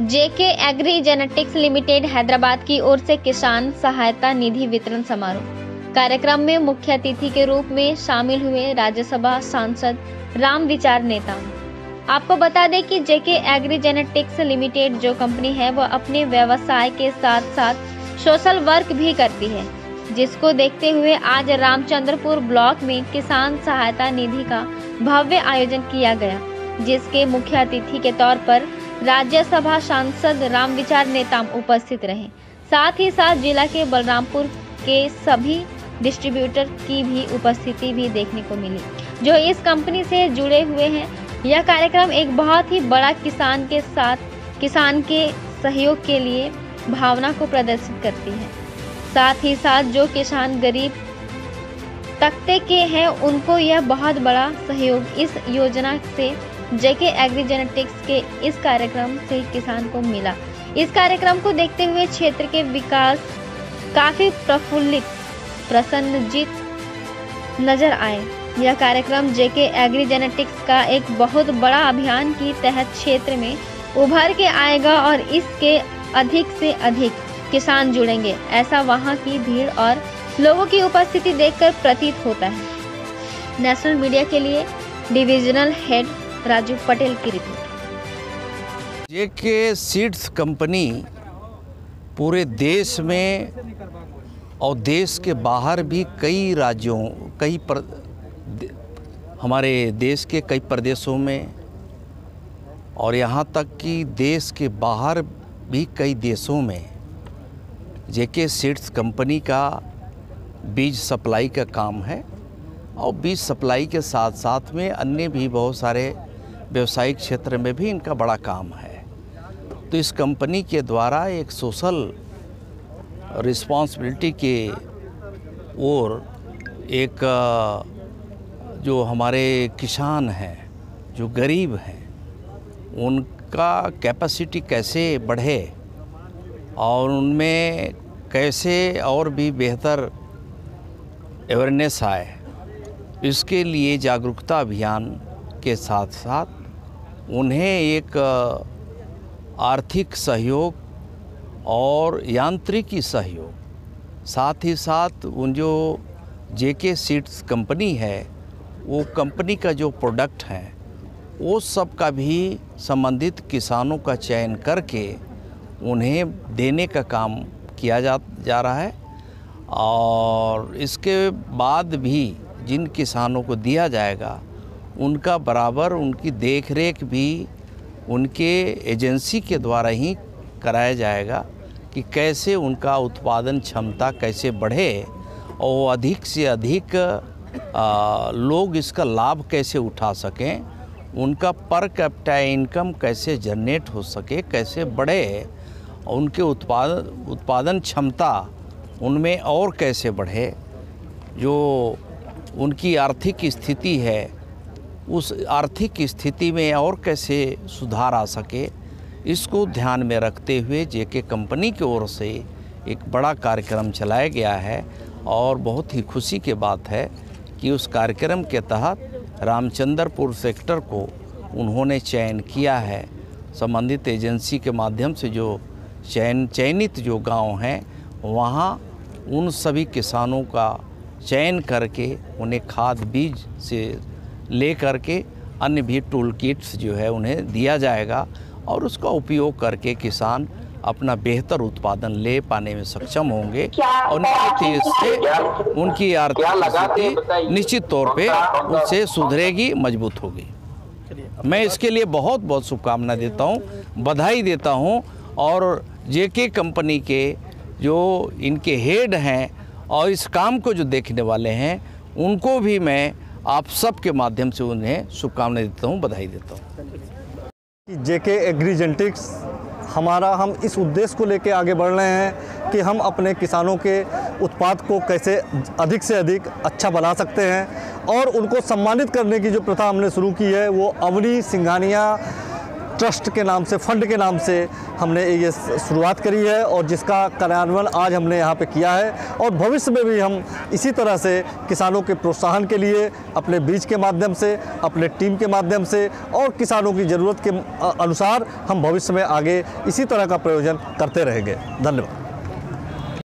जेके agree genetics limited Hyderabad की ओर से किसान सहायता निधि वितरण समारोह कार्यक्रम में मुख्य अतिथि के रूप में शामिल हुए राज्यसभा सांसद रामविचार नेताम। आपको बता दें कि जेके एग्री जेनेटिक्स लिमिटेड जो कंपनी है वह अपने व्यवसाय के साथ साथ सोशल वर्क भी करती है, जिसको देखते हुए आज रामचंद्रपुर ब्लॉक में किसान सहायता निधि का भव्य आयोजन किया गया, जिसके मुख्य अतिथि के तौर पर राज्यसभा सांसद रामविचार नेताम उपस्थित रहे। साथ ही साथ जिला के बलरामपुर के सभी डिस्ट्रीब्यूटर की भी उपस्थिति भी देखने को मिली, जो इस कंपनी से जुड़े हुए हैं। यह कार्यक्रम एक बहुत ही बड़ा किसान के साथ किसान के सहयोग के लिए भावना को प्रदर्शित करती है। साथ ही साथ जो किसान गरीब तबके के हैं उनको यह बहुत बड़ा सहयोग इस योजना से जेके एग्री जेनेटिक्स के इस कार्यक्रम से किसान को मिला। इस कार्यक्रम को देखते हुए क्षेत्र के विकास काफी प्रसन्नचित्त नजर आए। यह कार्यक्रम जेके एग्री जेनेटिक्स का एक बहुत बड़ा अभियान की तहत क्षेत्र में उभर के आएगा और इसके अधिक से अधिक किसान जुड़ेंगे, ऐसा वहां की भीड़ और लोगों की उपस्थिति देखकर प्रतीत होता है। नेशनल मीडिया के लिए डिविजनल हेड राजू पटेल की रिपोर्ट। जेके सीड्स कंपनी पूरे देश में और देश के बाहर भी कई राज्यों हमारे देश के कई प्रदेशों में और यहाँ तक कि देश के बाहर भी कई देशों में जेके सीड्स कंपनी का बीज सप्लाई का काम है। और बीज सप्लाई के साथ साथ में अन्य भी बहुत सारे व्यवसायिक क्षेत्र में भी इनका बड़ा काम है। तो इस कंपनी के द्वारा एक सोशल रिस्पॉन्सिबिलिटी के ओर एक जो हमारे किसान हैं, जो गरीब हैं, उनका कैपेसिटी कैसे बढ़े और उनमें कैसे और भी बेहतर अवेयरनेस आए, इसके लिए जागरूकता अभियान के साथ साथ उन्हें एक आर्थिक सहयोग और यांत्रिकी सहयोग, साथ ही साथ उन जो जेके सीड्स कंपनी है वो कंपनी का जो प्रोडक्ट है वो सब का भी संबंधित किसानों का चयन करके उन्हें देने का काम किया जा रहा है। और इसके बाद भी जिन किसानों को दिया जाएगा उनका बराबर उनकी देखरेख भी उनके एजेंसी के द्वारा ही कराया जाएगा कि कैसे उनका उत्पादन क्षमता कैसे बढ़े और अधिक से अधिक लोग इसका लाभ कैसे उठा सकें, उनका पर कैपिटा इनकम कैसे जनरेट हो सके, कैसे बढ़े, उनके उत्पादन क्षमता उनमें और कैसे बढ़े, जो उनकी आर्थिक स्थिति है उस आर्थिक स्थिति में और कैसे सुधार आ सके, इसको ध्यान में रखते हुए जेके कंपनी की ओर से एक बड़ा कार्यक्रम चलाया गया है। और बहुत ही खुशी की बात है कि उस कार्यक्रम के तहत रामचंद्रपुर सेक्टर को उन्होंने चयन किया है। संबंधित एजेंसी के माध्यम से जो चयनित जो गांव हैं वहां उन सभी किसानों का चयन करके उन्हें खाद बीज से ले करके अन्य भी टूल किट्स जो है उन्हें दिया जाएगा और उसका उपयोग करके किसान अपना बेहतर उत्पादन ले पाने में सक्षम होंगे और निश्चित से उनकी आर्थिक स्थिति निश्चित तौर पे उससे सुधरेगी, मजबूत होगी। मैं इसके लिए बहुत बहुत शुभकामना देता हूँ, बधाई देता हूँ। और जेके कंपनी के जो इनके हेड हैं और इस काम को जो देखने वाले हैं उनको भी मैं आप सब के माध्यम से उन्हें शुभकामनाएं देता हूं, बधाई देता हूं। जेके एग्री जेनेटिक्स हम इस उद्देश्य को लेकर आगे बढ़ रहे हैं कि हम अपने किसानों के उत्पाद को कैसे अधिक से अधिक अच्छा बना सकते हैं और उनको सम्मानित करने की जो प्रथा हमने शुरू की है वो अवनी सिंघानिया ट्रस्ट के नाम से, फंड के नाम से हमने ये शुरुआत करी है और जिसका कार्यान्वयन आज हमने यहाँ पे किया है। और भविष्य में भी हम इसी तरह से किसानों के प्रोत्साहन के लिए अपने बीज के माध्यम से, अपने टीम के माध्यम से और किसानों की ज़रूरत के अनुसार हम भविष्य में आगे इसी तरह का प्रयोजन करते रहेंगे। धन्यवाद।